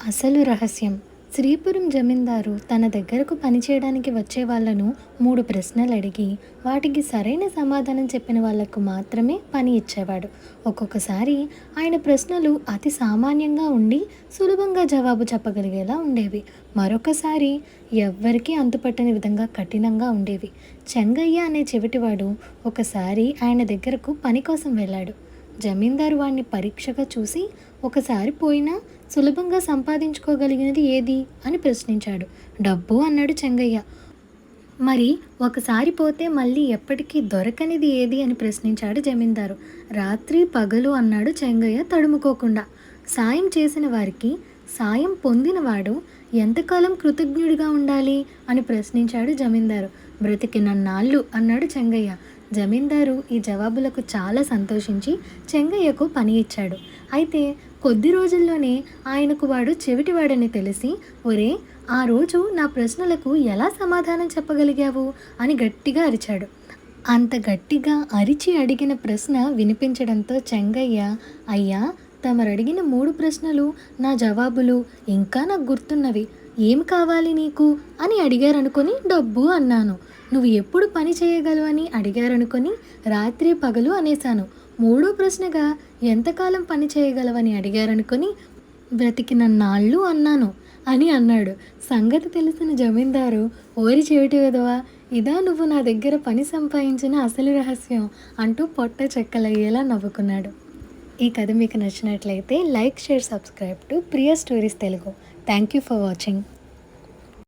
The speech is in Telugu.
అసలు రహస్యం. శ్రీపురం జమీందారు తన దగ్గరకు పనిచేయడానికి వచ్చే వాళ్ళను 3 ప్రశ్నలు అడిగి, వాటికి సరైన సమాధానం చెప్పిన వాళ్లకు మాత్రమే పని ఇచ్చేవాడు. ఒక్కొక్కసారి ఆయన ప్రశ్నలు అతి సామాన్యంగా ఉండి, సులభంగా జవాబు చెప్పగలిగేలా ఉండేవి. మరొకసారి ఎవ్వరికీ అంతుపట్టని విధంగా కఠినంగా ఉండేవి. చెంగయ్య అనే చెవిటివాడు ఒకసారి ఆయన దగ్గరకు పని కోసం వెళ్ళాడు. జమీందారు వాణ్ణి పరీక్షగా చూసి, ఒకసారి పోయినా సులభంగా సంపాదించుకోగలిగినది ఏది అని ప్రశ్నించాడు. డబ్బు అన్నాడు చెంగయ్య. మరి ఒకసారి పోతే మళ్ళీ ఎప్పటికీ దొరకనిది ఏది అని ప్రశ్నించాడు జమీందారు. రాత్రి పగలు అన్నాడు చెంగయ్య తడుముకోకుండా. సాయం చేసిన వారికి సాయం పొందినవాడు ఎంతకాలం కృతజ్ఞుడిగా ఉండాలి అని ప్రశ్నించాడు జమీందారు. బ్రతికినన్నాళ్ళు అన్నాడు చెంగయ్య. జమీందారు ఈ జవాబులకు చాలా సంతోషించి చెంగయ్యకు పని ఇచ్చాడు. అయితే కొద్ది రోజుల్లోనే ఆయనకు వాడు చెవిటివాడని తెలిసి, ఒరే, ఆ రోజు నా ప్రశ్నలకు ఎలా సమాధానం చెప్పగలిగావు అని గట్టిగా అరిచాడు. అంత గట్టిగా అరిచి అడిగిన ప్రశ్న వినిపించడంతో చెంగయ్య, అయ్యా, తమరడిగిన 3 ప్రశ్నలు నా జవాబులు ఇంకా నాకు గుర్తున్నవి. ఏం కావాలి నీకు అని అడిగారనుకొని డబ్బు అన్నాను. నువ్వు ఎప్పుడు పని చేయగలవని అడిగారనుకొని రాత్రి పగలు అనేశాను. 3వ ప్రశ్నగా ఎంతకాలం పని చేయగలవని అడిగారనుకొని బ్రతికినన్నాళ్ళు అన్నాను అని అన్నాడు. సంగతి తెలిసిన జమీందారు, ఓరి చెవిటి వెధవా, ఇదా నువ్వు నా దగ్గర పని సంపాదించిన అసలు రహస్యం అంటూ పొట్ట చెక్కలయ్యేలా నవ్వుకున్నాడు. ఈ కథ మీకు నచ్చినట్లయితే like, share, subscribe to Priya stories Telugu. Thank you for watching.